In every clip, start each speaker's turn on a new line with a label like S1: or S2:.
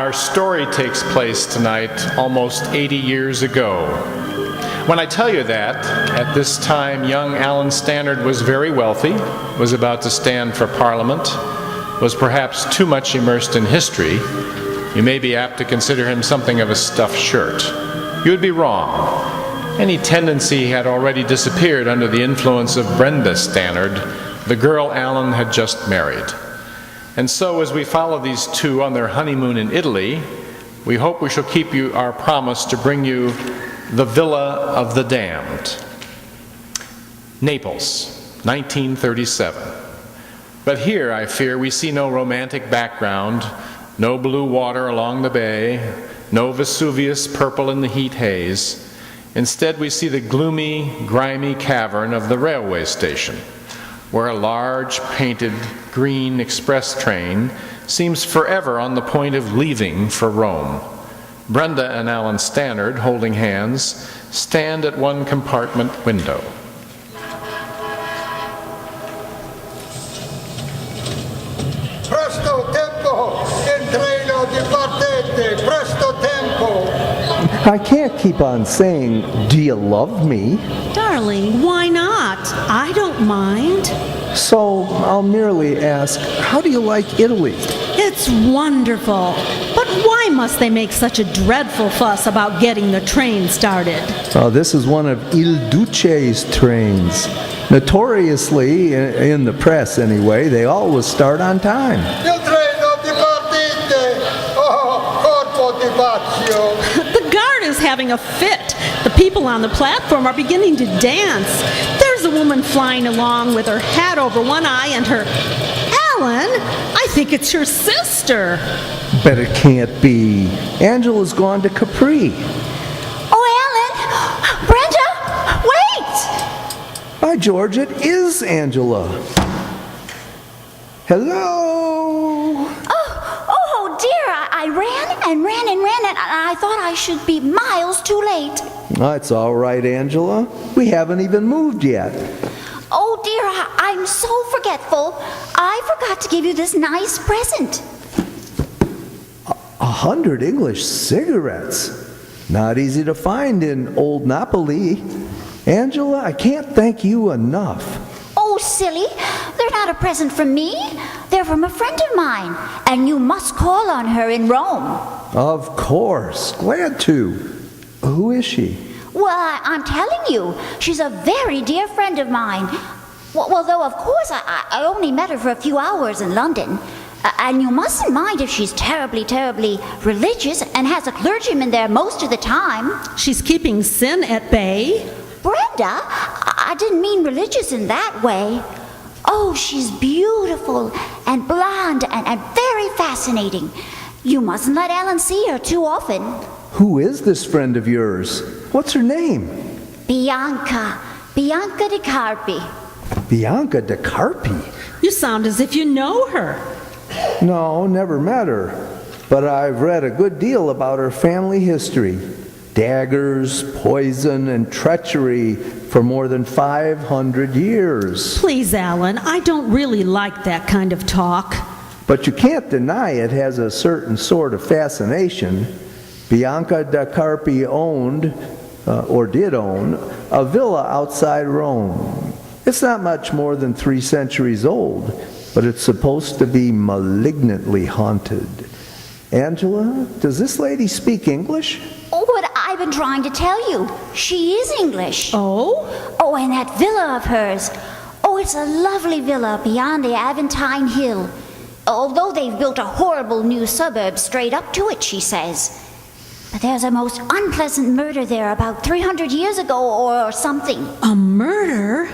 S1: Our story takes place tonight almost 80 years ago. When I tell you that, at this time, young Alan Stannard was very wealthy, was about to stand for Parliament, was perhaps too much immersed in history, you may be apt to consider him something of a stuffed shirt. You would be wrong. Any tendency had already disappeared under the influence of Brenda Stannard, the girl Alan had just married. And so as we follow these two on their honeymoon in Italy, we hope we shall keep you our promise to bring you The Villa of the Damned. Naples, 1937. But here, I fear, we see no romantic background, no blue water along the bay, no Vesuvius purple in the heat haze. Instead, we see the gloomy, grimy cavern of the railway station, where a large, painted, green express train seems forever on the point of leaving for Rome. Brenda and Alan Stannard, holding hands, stand at one compartment window.
S2: Presto tempo, il treno dipartete, presto tempo.
S3: I can't keep on saying, "Do you love me?"
S4: Darling, why not? I don't mind.
S3: So I'll merely ask, how do you like Italy?
S4: It's wonderful. But why must they make such a dreadful fuss about getting the train started?
S3: This is one of Il Duce's trains. Notoriously, in the press anyway, they always start on time.
S2: Il treno dipartite, oh, corpo di baccio.
S4: The guard is having a fit. The people on the platform are beginning to dance. There's a woman flying along with her hat over one eye and her... Alan, I think it's your sister.
S3: But it can't be. Angela's gone to Capri.
S5: Oh, Alan! Brenda! Wait!
S3: By George, it is Angela. Hello?
S5: Oh dear, I ran and ran and ran, and I thought I should be miles too late.
S3: That's all right, Angela. We haven't even moved yet.
S5: Oh dear, I'm so forgetful. I forgot to give you this nice present.
S3: 100 English cigarettes. Not easy to find in old Napoli. Angela, I can't thank you enough.
S5: Oh, silly. They're not a present from me. They're from a friend of mine, and you must call on her in Rome.
S3: Of course. Glad to. Who is she?
S5: Well, I'm telling you, she's a very dear friend of mine. Well, though, of course, I only met her for a few hours in London. And you mustn't mind if she's terribly, terribly religious and has a clergyman there most of the time.
S4: She's keeping sin at bay.
S5: Brenda, I didn't mean religious in that way. Oh, she's beautiful and blonde and very fascinating. You mustn't let Alan see her too often.
S3: Who is this friend of yours? What's her name?
S5: Bianca di Carpi.
S3: Bianca de Carpi?
S4: You sound as if you know her.
S3: No, never met her. But I've read a good deal about her family history. Daggers, poison, and treachery for more than 500 years.
S4: Please, Alan, I don't really like that kind of talk.
S3: But you can't deny it has a certain sort of fascination. Bianca da Carpi owned, or did own, a villa outside Rome. It's not much more than 3 centuries old, but it's supposed to be malignantly haunted. Angela, does this lady speak English?
S5: Oh, but I've been trying to tell you. She is English.
S4: Oh?
S5: Oh, and that villa of hers. Oh, it's a lovely villa beyond the Aventine Hill. Although they've built a horrible new suburb straight up to it, she says. But there's a most unpleasant murder there about 300 years ago or something.
S4: A murder?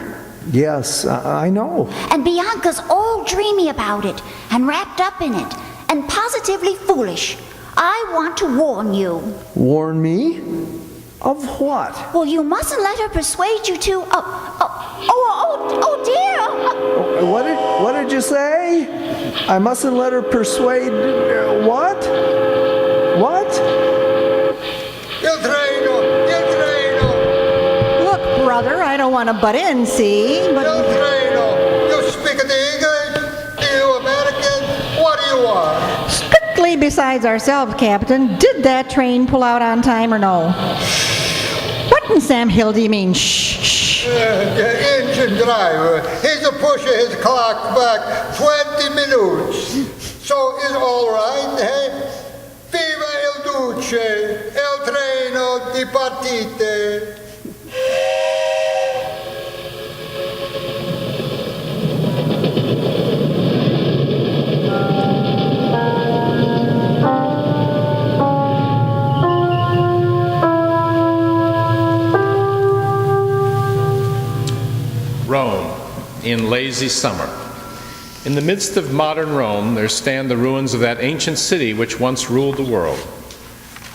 S3: Yes, I know.
S5: And Bianca's all dreamy about it and wrapped up in it and positively foolish. I want to warn you.
S3: Warn me? Of what?
S5: Well, you mustn't let her persuade you to... Oh dear!
S3: What did you say? I mustn't let her persuade... what? What?
S2: Il treno!
S6: Look, brother, I don't want to butt in, see? But
S2: Il treno! You speak the English? You American? What do you want?
S6: strictly besides ourselves, Captain, did that train pull out on time or no? What in Sam Hill do you mean, shh?
S2: The engine driver, he's a pushing his clock back 20 minutes. So it's all right, eh? Viva il duce, il treno di partite.
S1: Rome, in lazy summer. In the midst of modern Rome, there stand the ruins of that ancient city which once ruled the world.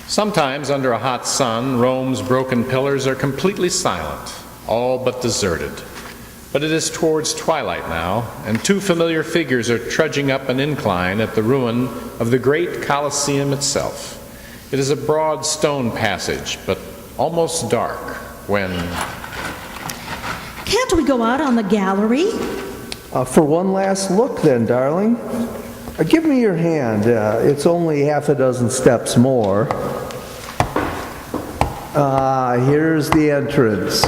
S1: Sometimes, under a hot sun, Rome's broken pillars are completely silent, all but deserted. But it is towards twilight now, and two familiar figures are trudging up an incline at the ruin of the great Coliseum itself. It is a broad stone passage, but almost dark, when...
S4: Can't we go out on the gallery?
S3: For one last look then, darling. Give me your hand. It's only half a dozen steps more. Here's the entrance.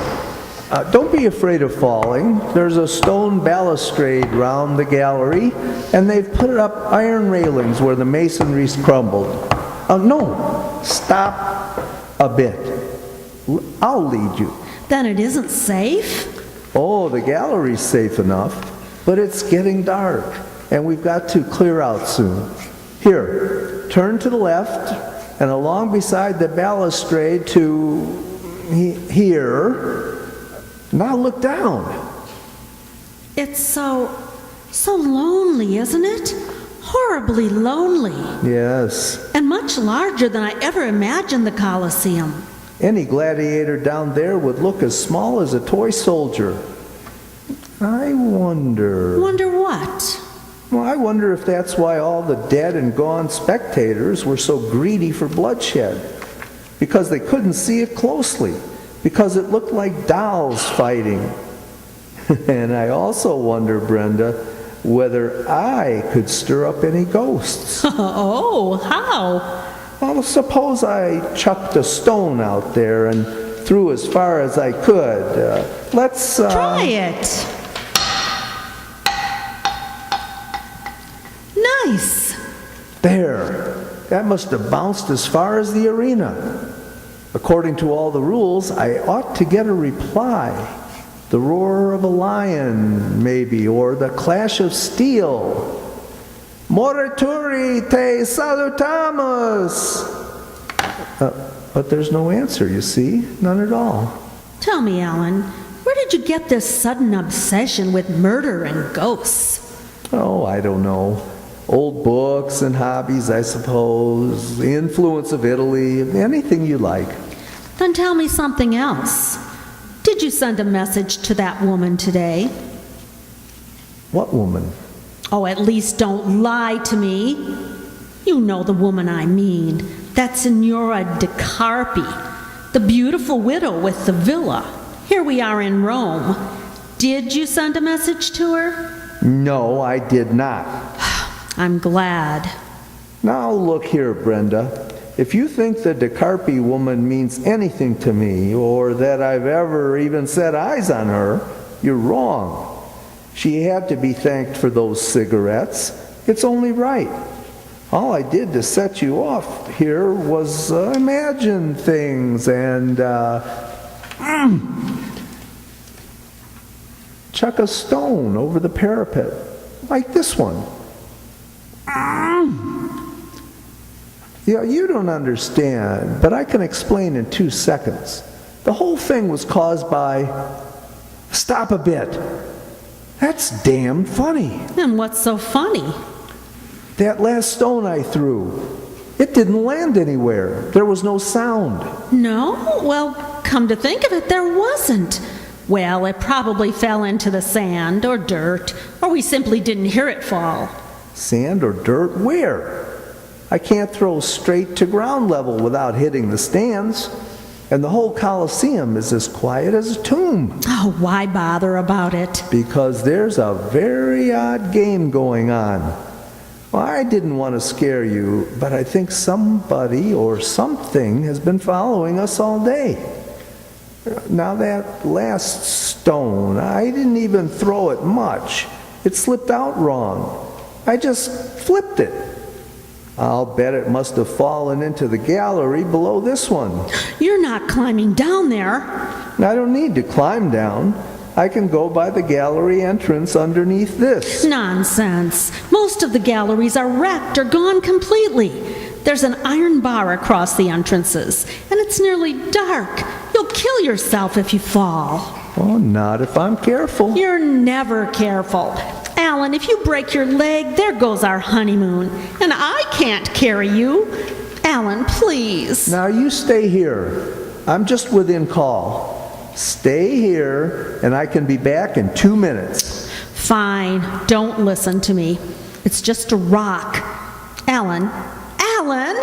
S3: Don't be afraid of falling. There's a stone balustrade round the gallery, and they've put up iron railings where the masonry's crumbled. No, stop a bit. I'll lead you.
S4: Then it isn't safe?
S3: Oh, the gallery's safe enough, but it's getting dark, and we've got to clear out soon. Here, turn to the left, and along beside the balustrade to here. Now look down.
S4: It's so lonely, isn't it? Horribly lonely.
S3: Yes.
S4: And much larger than I ever imagined the Coliseum.
S3: Any gladiator down there would look as small as a toy soldier. I wonder...
S4: Wonder what?
S3: Well, I wonder if that's why all the dead and gone spectators were so greedy for bloodshed. Because they couldn't see it closely. Because it looked like dolls fighting. And I also wonder, Brenda, whether I could stir up any ghosts.
S4: Oh, how?
S3: Well, suppose I chucked a stone out there and threw as far as I could. Let's...
S4: Try it. Nice.
S3: There. That must have bounced as far as the arena. According to all the rules, I ought to get a reply. The roar of a lion, maybe, or the clash of steel. Morituri te salutamus! But there's no answer, you see. None at all.
S4: Tell me, Alan, where did you get this sudden obsession with murder and ghosts?
S3: Oh, I don't know. Old books and hobbies, I suppose. The influence of Italy. Anything you like.
S4: Then tell me something else. Did you send a message to that woman today?
S3: What woman?
S4: Oh, at least don't lie to me. You know the woman I mean. That Signora de Carpi, the beautiful widow with the villa. Here we are in Rome. Did you send a message to her?
S3: No, I did not.
S4: I'm glad.
S3: Now look here, Brenda. If you think the De Carpi woman means anything to me, or that I've ever even set eyes on her, you're wrong. She had to be thanked for those cigarettes. It's only right. All I did to set you off here was imagine things and chuck a stone over the parapet, like this one. Yeah, you don't understand, but I can explain in 2 seconds. The whole thing was caused by... Stop a bit. That's damn funny.
S4: And what's so funny?
S3: That last stone I threw, it didn't land anywhere. There was no sound.
S4: No? Well, come to think of it, there wasn't. Well, it probably fell into the sand or dirt, or we simply didn't hear it fall.
S3: Sand or dirt? Where? I can't throw straight to ground level without hitting the stands. And the whole Coliseum is as quiet as a tomb.
S4: Oh, why bother about it?
S3: Because there's a very odd game going on. Well, I didn't want to scare you, but I think somebody or something has been following us all day. Now that last stone, I didn't even throw it much. It slipped out wrong. I just flipped it. I'll bet it must have fallen into the gallery below this one.
S4: You're not climbing down there.
S3: I don't need to climb down. I can go by the gallery entrance underneath this.
S4: Nonsense. Most of the galleries are wrecked or gone completely. There's an iron bar across the entrances, and it's nearly dark. You'll kill yourself if you fall.
S3: Oh, not if I'm careful.
S4: You're never careful. Alan, if you break your leg, there goes our honeymoon. And I can't carry you. Alan, please.
S3: Now you stay here. I'm just within call. Stay here, and I can be back in 2 minutes.
S4: Fine. Don't listen to me. It's just a rock. Alan. Alan!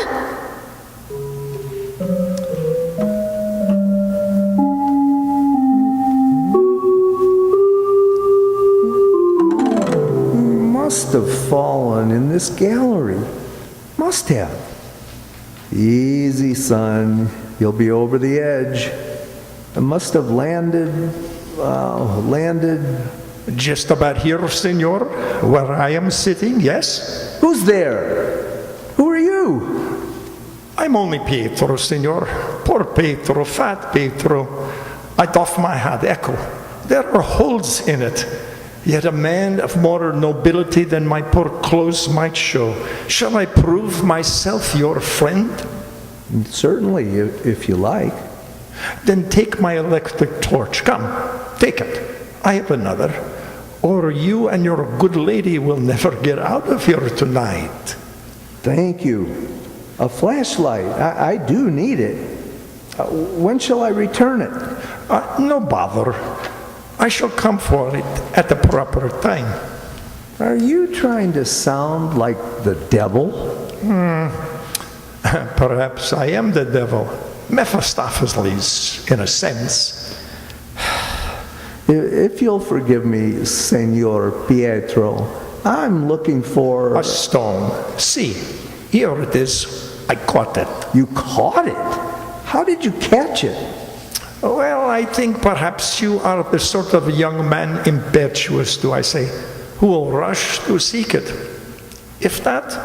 S3: Must have fallen in this gallery. Must have. Easy, son. You'll be over the edge. It must have landed.
S7: Just about here, senor, where I am sitting, yes?
S3: Who's there? Who are you?
S7: I'm only Pietro, senor. Poor Pietro, fat Pietro. I doff my hat, ecco. There are holes in it. Yet a man of more nobility than my poor clothes might show. Shall I prove myself your friend?
S3: Certainly, if you like.
S7: Then take my electric torch. Come, take it. I have another. Or you and your good lady will never get out of here tonight.
S3: Thank you. A flashlight. I do need it. When shall I return it?
S7: No bother. I shall come for it at the proper time.
S3: Are you trying to sound like the devil?
S7: Perhaps I am the devil. Mephistopheles, in a sense.
S3: If you'll forgive me, Senor Pietro, I'm looking for...
S7: A stone. See, here it is. I caught it.
S3: You caught it? How did you catch it?
S7: Well, I think perhaps you are the sort of young man, impetuous, do I say, who will rush to seek it. If not,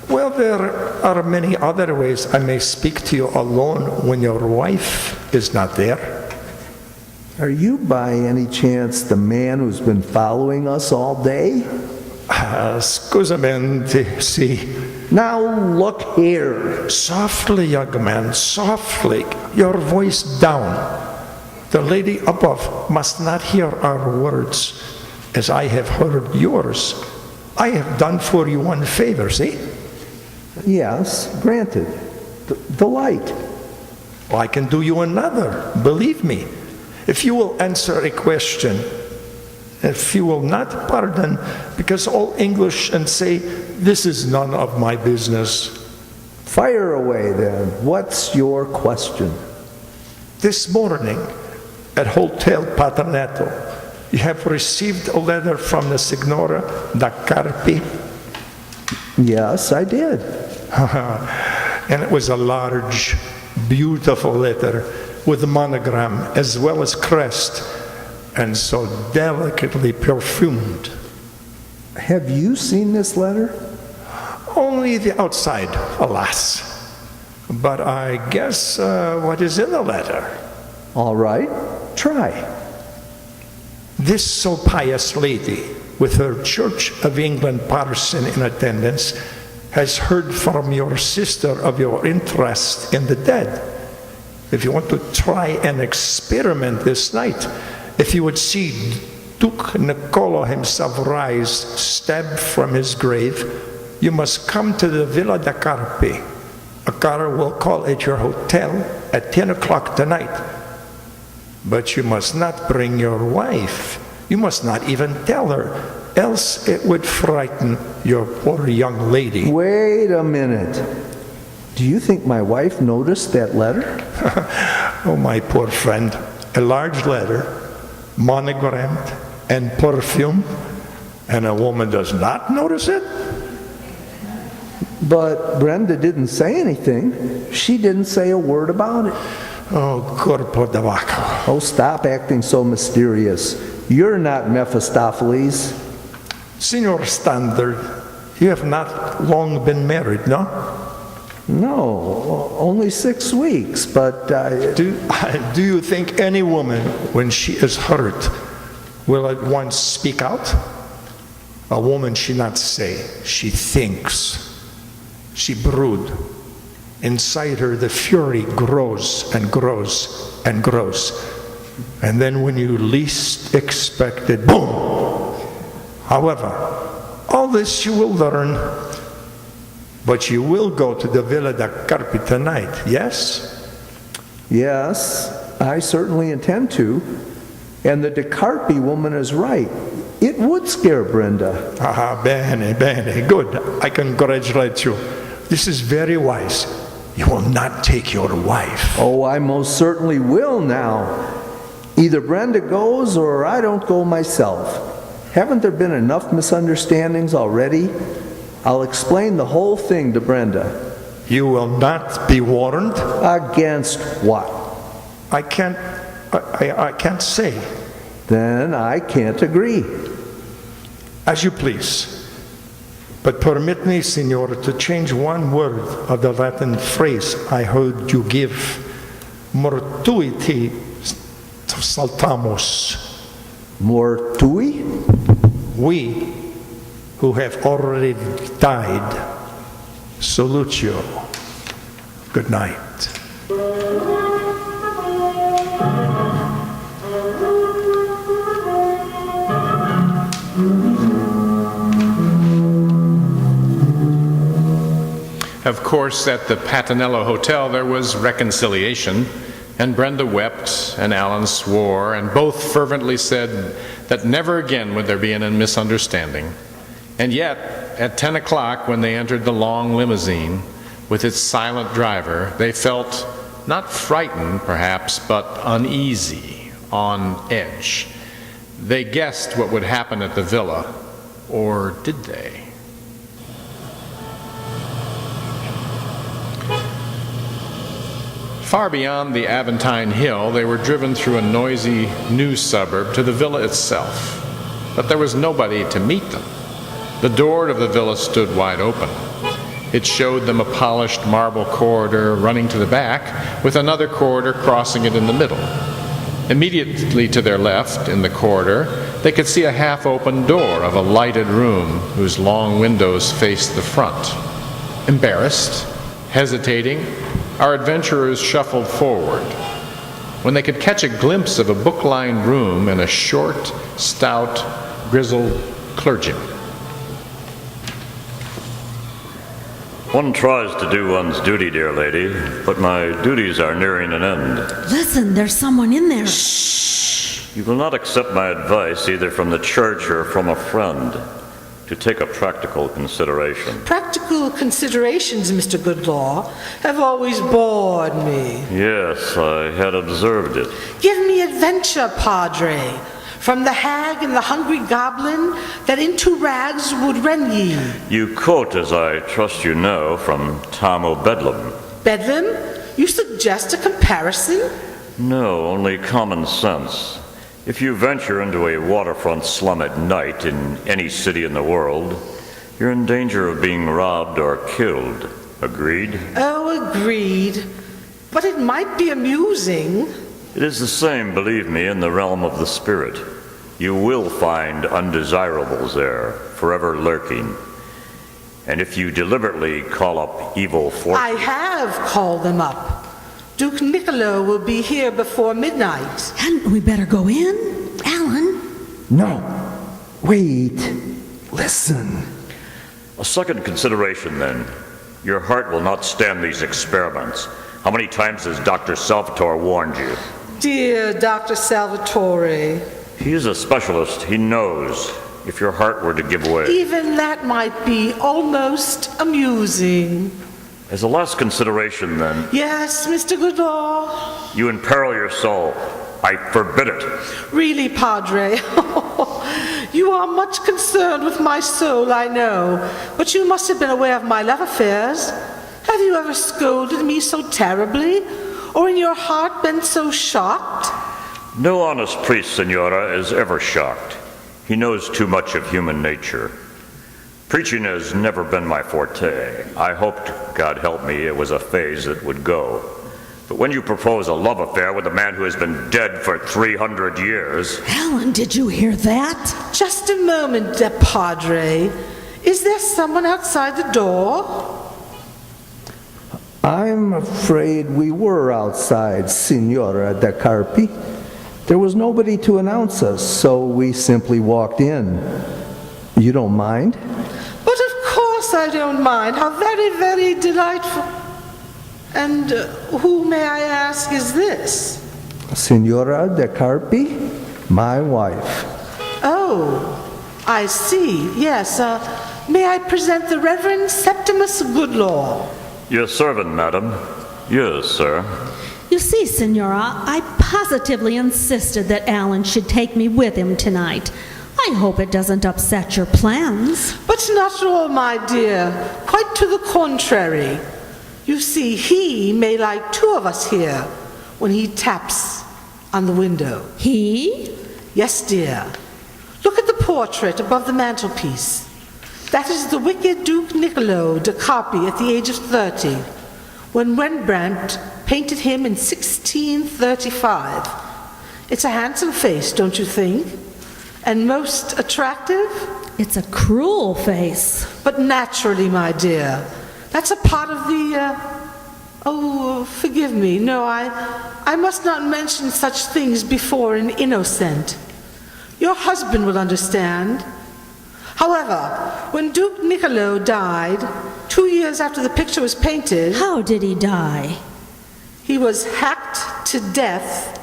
S7: well, there are many other ways I may speak to you alone when your wife is not there.
S3: Are you by any chance the man who's been following us all day?
S7: Scusamente, sì.
S3: Now look here.
S7: Softly, young man, softly. Your voice down. The lady above must not hear our words as I have heard yours. I have done for you one favor, see?
S3: Yes, granted. The light.
S7: Well, I can do you another, believe me. If you will answer a question, if you will not pardon, because all English and say, this is none of my business.
S3: Fire away then. What's your question?
S7: This morning at Hotel Patronato, you have received a letter from the Signora da Carpi.
S3: Yes, I did.
S7: And it was a large, beautiful letter with a monogram as well as crest, and so delicately perfumed.
S3: Have you seen this letter?
S7: Only the outside, alas. But I guess what is in the letter.
S3: All right, try.
S7: This so pious lady, with her Church of England parson in attendance, has heard from your sister of your interest in the dead. If you want to try an experiment this night, if you would see Duke Niccolo himself rise, stabbed from his grave, you must come to the Villa da Carpi. A car will call at your hotel at 10 o'clock tonight. But you must not bring your wife. You must not even tell her, else it would frighten your poor young lady.
S3: Wait a minute. Do you think my wife noticed that letter?
S7: Oh, my poor friend, a large letter, monogrammed and perfumed, and a woman does not notice it?
S3: But Brenda didn't say anything. She didn't say a word about it.
S7: Oh, corpo de vaca.
S3: Oh, stop acting so mysterious. You're not Mephistopheles.
S7: Signor Standard, you have not long been married, no?
S3: No, only 6 weeks, but
S7: Do you think any woman, when she is hurt, will at once speak out? A woman should not say, she thinks. She brood. Inside her, the fury grows and grows and grows. And then when you least expect it, boom! However, all this you will learn, but you will go to the Villa da Carpi tonight, yes?
S3: yes, I certainly intend to. And the De Carpi woman is right. It would scare Brenda.
S7: Ah, bene, bene, good. I congratulate you. This is very wise. You will not take your wife.
S3: Oh, I most certainly will now. Either Brenda goes or I don't go myself. Haven't there been enough misunderstandings already? I'll explain the whole thing to Brenda.
S7: You will not be warned?
S3: Against what?
S7: I can't say.
S3: Then I can't agree.
S7: As you please. But permit me, Signor, to change one word of the Latin phrase I heard you give. Mortuiti saltamos.
S3: Mortui?
S7: We who have already died, salute you. Good night.
S1: Of course, at the Patinello Hotel, there was reconciliation, and Brenda wept, and Alan swore, and both fervently said that never again would there be a misunderstanding. And yet, at 10 o'clock, when they entered the long limousine with its silent driver, they felt not frightened, perhaps, but uneasy, on edge. They guessed what would happen at the villa, or did they? Far beyond the Aventine Hill, they were driven through a noisy new suburb to the villa itself. But there was nobody to meet them. The door of the villa stood wide open. It showed them a polished marble corridor running to the back, with another corridor crossing it in the middle. Immediately to their left, in the corridor, they could see a half-open door of a lighted room whose long windows faced the front. Embarrassed, hesitating, our adventurers shuffled forward. When they could catch a glimpse of a book-lined room and a short, stout, grizzled clergyman.
S8: One tries to do one's duty, dear lady, but my duties are nearing an end.
S4: Listen, there's someone in there.
S8: You will not accept my advice either from the church or from a friend to take a practical consideration.
S9: Practical considerations, Mr. Goodlaw, have always bored me.
S8: Yes, I had observed it.
S9: Give me adventure, Padre, from the hag and the hungry goblin that into rags would rend ye.
S8: You quote, as I trust you know, from Tom O'Bedlam.
S9: Bedlam? You suggest a comparison?
S8: No, only common sense. If you venture into a waterfront slum at night in any city in the world, you're in danger of being robbed or killed. Agreed?
S9: Oh, agreed. But it might be amusing.
S8: It is the same, believe me, in the realm of the spirit. You will find undesirables there, forever lurking. And if you deliberately call up evil forces...
S9: I have called them up. Duke Niccolo will be here before midnight.
S4: Hadn't we better go in? Alan?
S3: No. Wait. Listen.
S8: A second consideration, then. Your heart will not stand these experiments. How many times has Dr. Salvatore warned you?
S9: Dear Dr. Salvatore.
S8: He is a specialist. He knows if your heart were to give way.
S9: Even that might be almost amusing.
S8: As a last consideration, then,
S9: Yes, Mr. Goodlaw.
S8: you imperil your soul. I forbid it.
S9: Really, Padre, You are much concerned with my soul, I know, but you must have been aware of my love affairs. Have you ever scolded me so terribly, or in your heart been so shocked?
S8: No honest priest, Senora, is ever shocked. He knows too much of human nature. Preaching has never been my forte. I hoped, God help me, it was a phase that would go. But when you propose a love affair with a man who has been dead for 300 years...
S4: Alan, did you hear that?
S9: Just a moment, Padre. Is there someone outside the door?
S3: I'm afraid we were outside, Signora da Carpi. There was nobody to announce us, so we simply walked in. You don't mind?
S9: But of course I don't mind. How very, very delightful. And who, may I ask, is this?
S3: Signora da Carpi, my wife.
S9: Oh, I see. Yes, may I present the Reverend Septimus Goodlaw?
S8: Your servant, madam. Yes, sir.
S4: You see, Senora, I positively insisted that Alan should take me with him tonight. I hope it doesn't upset your plans.
S9: But not at all, my dear. Quite to the contrary. You see, he may like two of us here when he taps on the window.
S4: He?
S9: Yes, dear. Look at the portrait above the mantelpiece. That is the wicked Duke Niccolo da Carpi at the age of 30, when Rembrandt painted him in 1635. It's a handsome face, don't you think? And most attractive?
S4: It's a cruel face.
S9: But naturally, my dear. That's a part of the, oh, forgive me. No, I must not mention such things before an innocent. Your husband will understand. However, when Duke Niccolo died, 2 years after the picture was painted...
S4: How did he die?
S9: He was hacked to death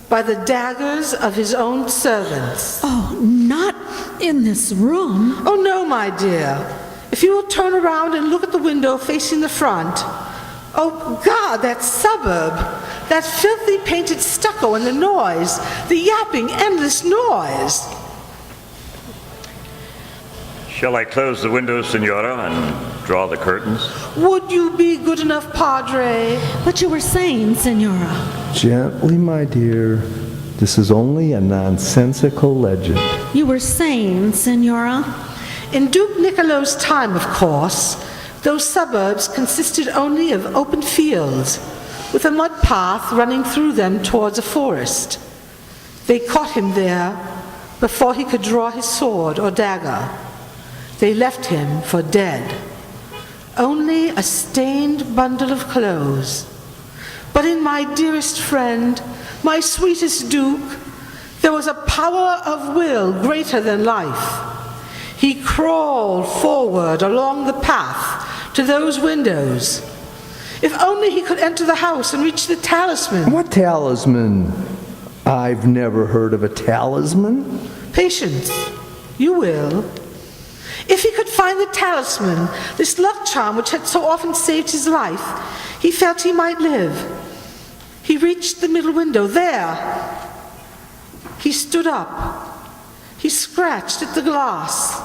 S9: by the daggers of his own servants.
S4: Oh, not in this room.
S9: Oh, no, my dear. If you will turn around and look at the window facing the front. Oh, God, that suburb. That filthy painted stucco and the noise. The yapping, endless noise.
S8: Shall I close the windows, Senora, and draw the curtains?
S9: Would you be good enough, Padre?
S4: But you were saying, Senora.
S3: Gently, my dear. This is only a nonsensical legend.
S4: You were saying, Senora.
S9: In Duke Niccolo's time, of course, those suburbs consisted only of open fields, with a mud path running through them towards a forest. They caught him there before he could draw his sword or dagger. They left him for dead. Only a stained bundle of clothes. But in my dearest friend, my sweetest Duke, there was a power of will greater than life. He crawled forward along the path to those windows. If only he could enter the house and reach the talisman.
S3: What talisman? I've never heard of a talisman.
S9: Patience. You will. If he could find the talisman, this luck charm which had so often saved his life, he felt he might live. He reached the middle window. There. He stood up. He scratched at the glass.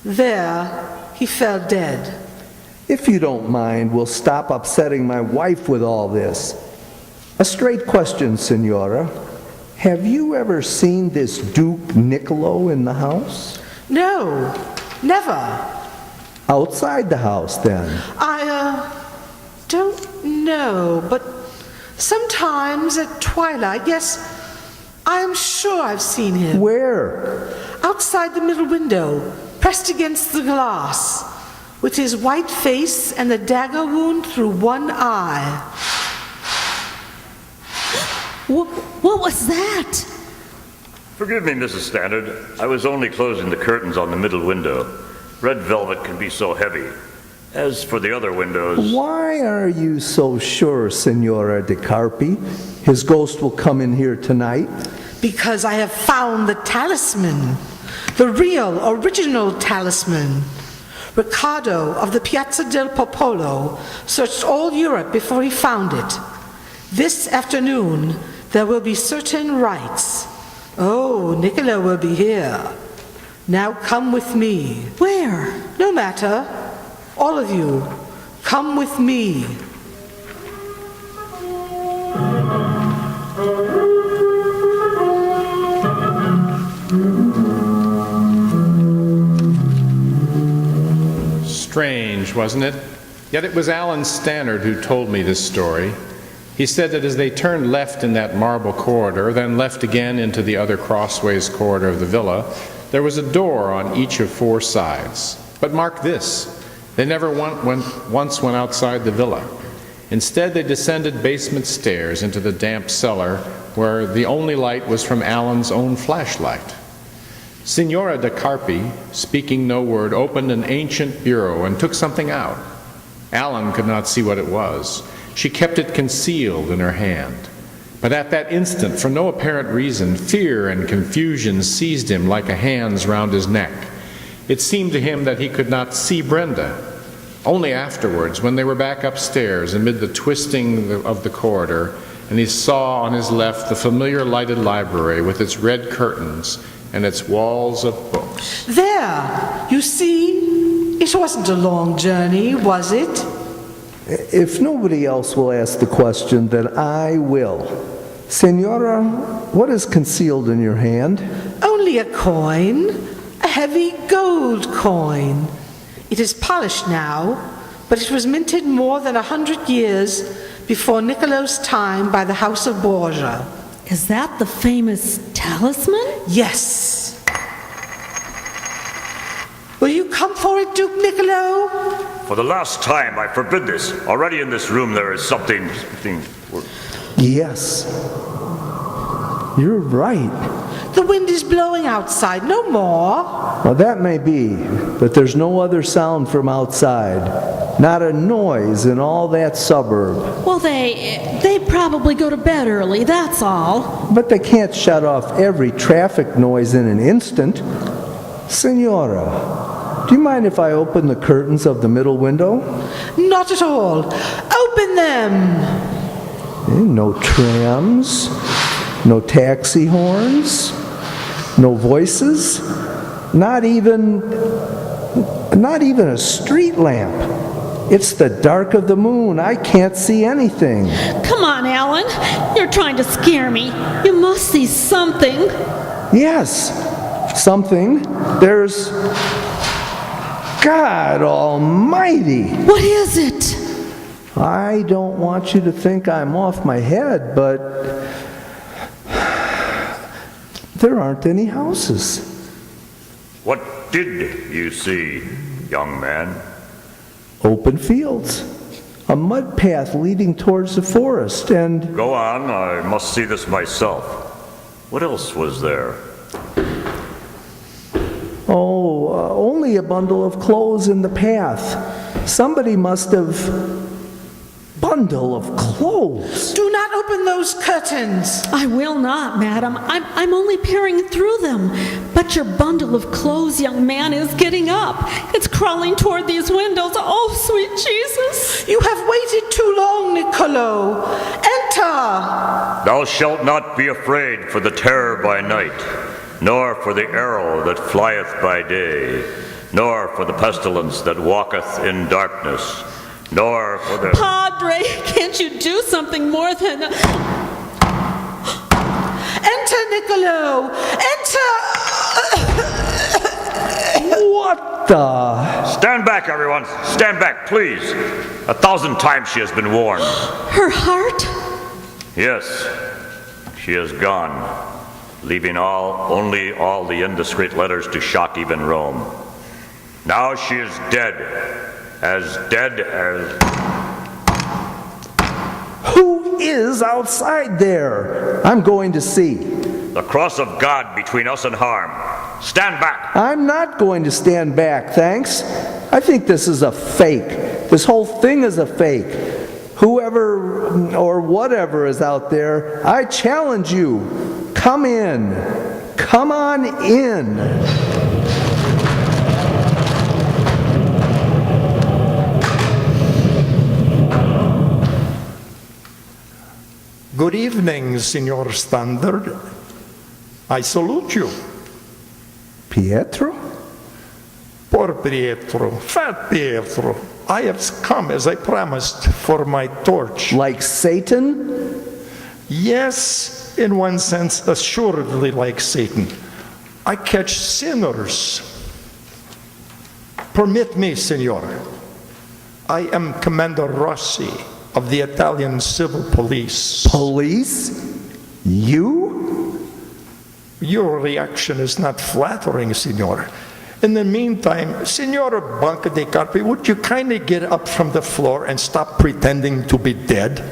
S9: There, he fell dead.
S3: If you don't mind, we'll stop upsetting my wife with all this. A straight question, Signora. Have you ever seen this Duke Niccolo in the house?
S9: No, never.
S3: Outside the house, then?
S9: I don't know, but sometimes at twilight, yes, I am sure I've seen him.
S3: Where?
S9: Outside the middle window, pressed against the glass, with his white face and the dagger wound through one eye.
S4: What was that?
S8: Forgive me, Mrs. Standard. I was only closing the curtains on the middle window. Red velvet can be so heavy. As for the other windows...
S3: Why are you so sure, Signora da Carpi? His ghost will come in here tonight?
S9: Because I have found the talisman. The real, original talisman. Riccardo of the Piazza del Popolo searched all Europe before he found it. This afternoon, there will be certain rites. Oh, Niccolo will be here. Now come with me.
S4: Where?
S9: No matter. All of you, come with me.
S1: Strange, wasn't it? Yet it was Alan Stannard who told me this story. He said that as they turned left in that marble corridor, then left again into the other crossways corridor of the villa, there was a door on each of 4 sides. But mark this, they never once went outside the villa. Instead, they descended basement stairs into the damp cellar, where the only light was from Alan's own flashlight. Signora da Carpi, speaking no word, opened an ancient bureau and took something out. Alan could not see what it was. She kept it concealed in her hand. But at that instant, for no apparent reason, fear and confusion seized him like a hands round his neck. It seemed to him that he could not see Brenda. Only afterwards, when they were back upstairs amid the twisting of the corridor, and he saw on his left the familiar lighted library with its red curtains and its walls of books.
S9: There, you see, it wasn't a long journey, was it?
S3: If nobody else will ask the question, then I will. Senora, what is concealed in your hand?
S9: Only a coin, a heavy gold coin. It is polished now, but it was minted more than 100 years before Niccolo's time by the House of Borgia.
S4: Is that the famous talisman?
S9: Yes. Will you come for it, Duke Niccolo?
S8: For the last time, I forbid this. Already in this room there is something.
S3: Yes. You're right.
S9: The wind is blowing outside, no more.
S3: Well, that may be, but there's no other sound from outside. Not a noise in all that suburb.
S4: Well, they probably go to bed early, that's all.
S3: But they can't shut off every traffic noise in an instant. Senora, do you mind if I open the curtains of the middle window?
S9: Not at all. Open them.
S3: No trams, no taxi horns, no voices, not even a street lamp. It's the dark of the moon. I can't see anything.
S4: Come on, Alan. You're trying to scare me. You must see something.
S3: Yes, something. There's... God Almighty!
S4: What is it?
S3: I don't want you to think I'm off my head, but there aren't any houses.
S8: What did you see, young man?
S3: Open fields, a mud path leading towards the forest, and...
S8: Go on, I must see this myself. What else was there?
S3: Only a bundle of clothes in the path. Somebody must have... Bundle of clothes.
S9: Do not open those curtains.
S4: I will not, madam. I'm only peering through them. But your bundle of clothes, young man, is getting up. It's crawling toward these windows. Oh, sweet Jesus.
S9: You have waited too long, Niccolo. Enter.
S8: Thou shalt not be afraid for the terror by night, nor for the arrow that flieth by day, nor for the pestilence that walketh in darkness, nor for the...
S4: Padre, can't you do something more than...
S9: Enter, Niccolo! Enter!
S3: What the...
S8: Stand back, everyone! Stand back, please! 1,000 times she has been warned.
S4: Her heart?
S8: Yes, she is gone, leaving only all the indiscreet letters to shock even Rome. Now she is dead as...
S3: Who is outside there? I'm going to see.
S8: The cross of God between us and harm. Stand back!
S3: I'm not going to stand back, thanks. I think this is a fake. This whole thing is a fake. Whoever or whatever is out there, I challenge you. Come in. Come on in.
S7: Good evening, Signor Standard. I salute you.
S3: Pietro?
S7: Poor Pietro, fat Pietro. I have come as I promised for my torch.
S3: Like Satan?
S7: Yes, in one sense, assuredly like Satan. I catch sinners. Permit me, Signore. I am Commander Rossi of the Italian Civil Police.
S3: Police? You?
S7: Your reaction is not flattering, Signore. In the meantime, Signora Banca dei Carpi, would you kindly get up from the floor and stop pretending to be dead?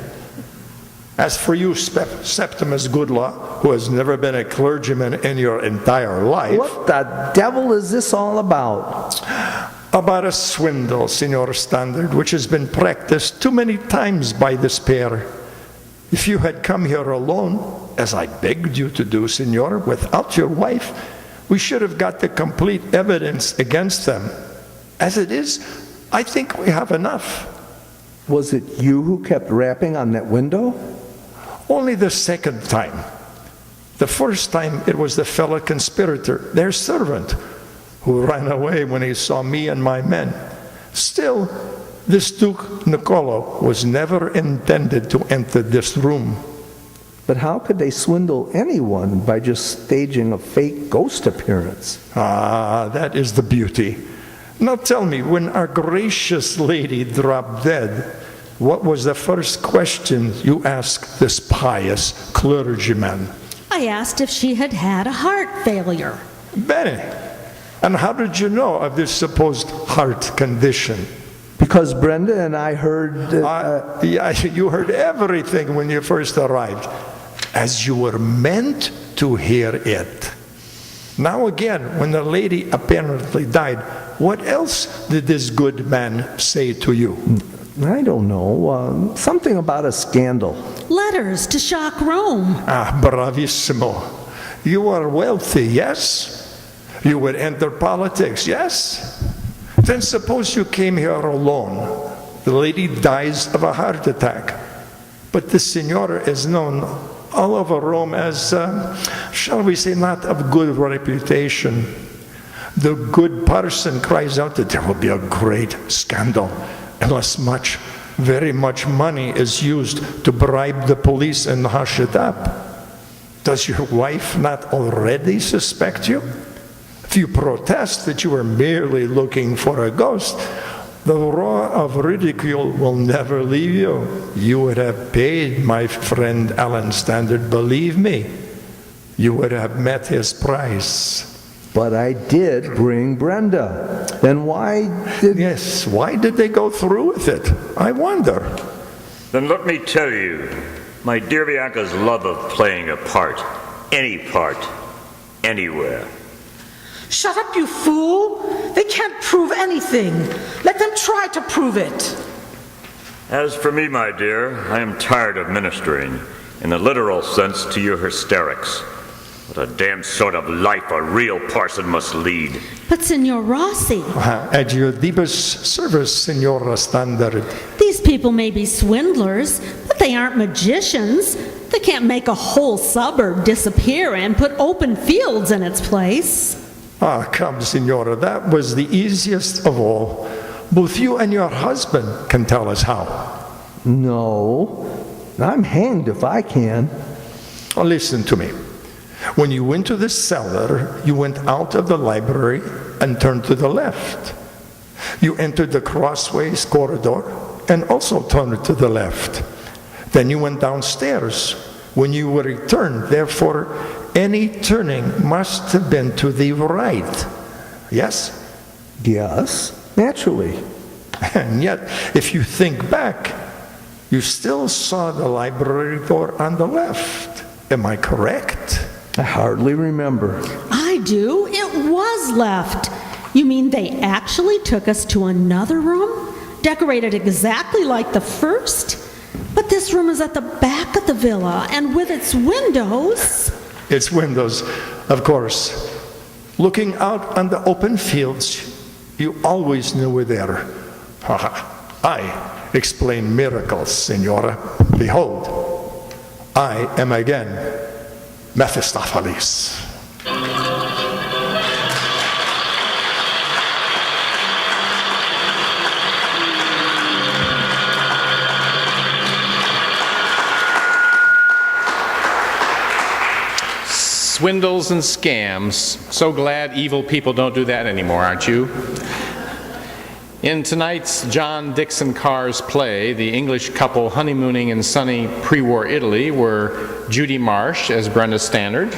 S7: As for you, Septimus Goodlaw, who has never been a clergyman in your entire life...
S3: What the devil is this all about?
S7: About a swindle, Signor Standard, which has been practiced too many times by this pair. If you had come here alone, as I begged you to do, Signor, without your wife, we should have got the complete evidence against them. As it is, I think we have enough.
S3: Was it you who kept rapping on that window?
S7: Only the second time. The first time it was the fellow conspirator, their servant, who ran away when he saw me and my men. Still, this Duke Niccolo was never intended to enter this room.
S3: But how could they swindle anyone by just staging a fake ghost appearance?
S7: Ah, that is the beauty. Now tell me, when our gracious lady dropped dead, what was the first question you asked this pious clergyman?
S4: I asked if she had had a heart failure.
S7: Bene. And how did you know of this supposed heart condition?
S3: Because Brenda and I heard...
S7: Yeah, you heard everything when you first arrived, as you were meant to hear it. Now again, when the lady apparently died, what else did this good man say to you?
S3: I don't know. Something about a scandal.
S4: Letters to shock Rome.
S7: Ah, bravissimo. You are wealthy, yes? You would enter politics, yes? Then suppose you came here alone. The lady dies of a heart attack. But the signora is known all over Rome as, shall we say, not of good reputation. The good parson cries out that there will be a great scandal unless very much money is used to bribe the police and hush it up. Does your wife not already suspect you? If you protest that you are merely looking for a ghost, the roar of ridicule will never leave you. You would have paid, my friend Alan Standard, believe me. You would have met his price.
S3: But I did bring Brenda. Then why did...
S7: Yes, why did they go through with it? I wonder.
S8: Then let me tell you, my dear Bianca's love of playing a part, anywhere.
S9: Shut up, you fool! They can't prove anything. Let them try to prove it.
S8: As for me, my dear, I am tired of ministering, in the literal sense, to your hysterics. What a damn sort of life a real parson must lead.
S4: But Signor Rossi,
S7: At your deepest service, Signora Standard.
S4: these people may be swindlers, but they aren't magicians. They can't make a whole suburb disappear and put open fields in its place.
S7: Ah, come, Signora, that was the easiest of all. Both you and your husband can tell us how.
S3: No. I'm hanged if I can.
S7: Oh, listen to me. When you went to the cellar, you went out of the library and turned to the left. You entered the crossways corridor and also turned to the left. Then you went downstairs. When you returned, therefore, any turning must have been to the right. Yes?
S3: Yes, naturally.
S7: And yet, if you think back, you still saw the library door on the left. Am I correct?
S3: I hardly remember.
S4: I do. It was left. You mean they actually took us to another room, decorated exactly like the first? But this room is at the back of the villa, and with its windows...
S7: Its windows, of course. Looking out on the open fields, you always knew were there. I explain miracles, Signora. Behold, I am again Mephistopheles.
S1: swindles and scams. So glad evil people don't do that anymore, aren't you? In tonight's John Dixon CARR's play, the English couple honeymooning in sunny pre-war Italy were Judy Marsh as Brenda Stannard,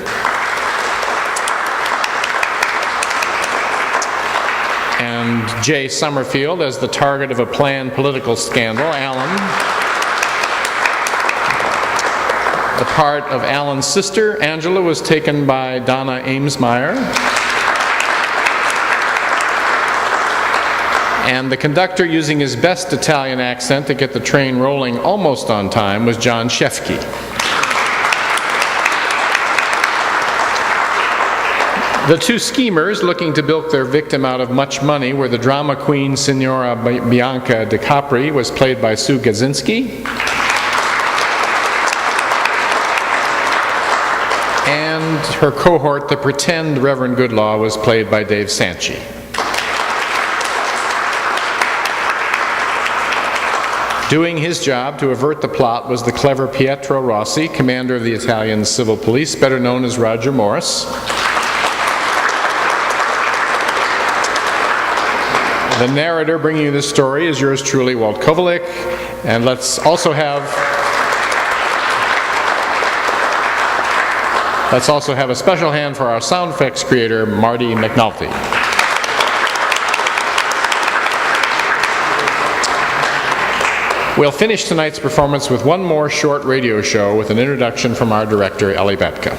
S1: and Jay Summerfield as the target of a planned political scandal, Alan. The part of Alan's sister, Angela, was taken by Donna Amesmeyer. And the conductor, using his best Italian accent to get the train rolling almost on time, was John Shefke. The two schemers looking to bilk their victim out of much money were the drama queen Signora Bianca de Capri, was played by Sue Gazinski, and her cohort, the pretend Reverend Goodlaw, was played by Dave Sanchi. Doing his job to avert the plot was the clever Pietro Rossi, commander of the Italian civil police, better known as Roger Morris. The narrator bringing you this story is yours truly, Walt Kovalik. And let's also have a special hand for our sound effects creator, Marty McNulty. We'll finish tonight's performance with one more short radio show with an introduction from our director, Ellie Betka.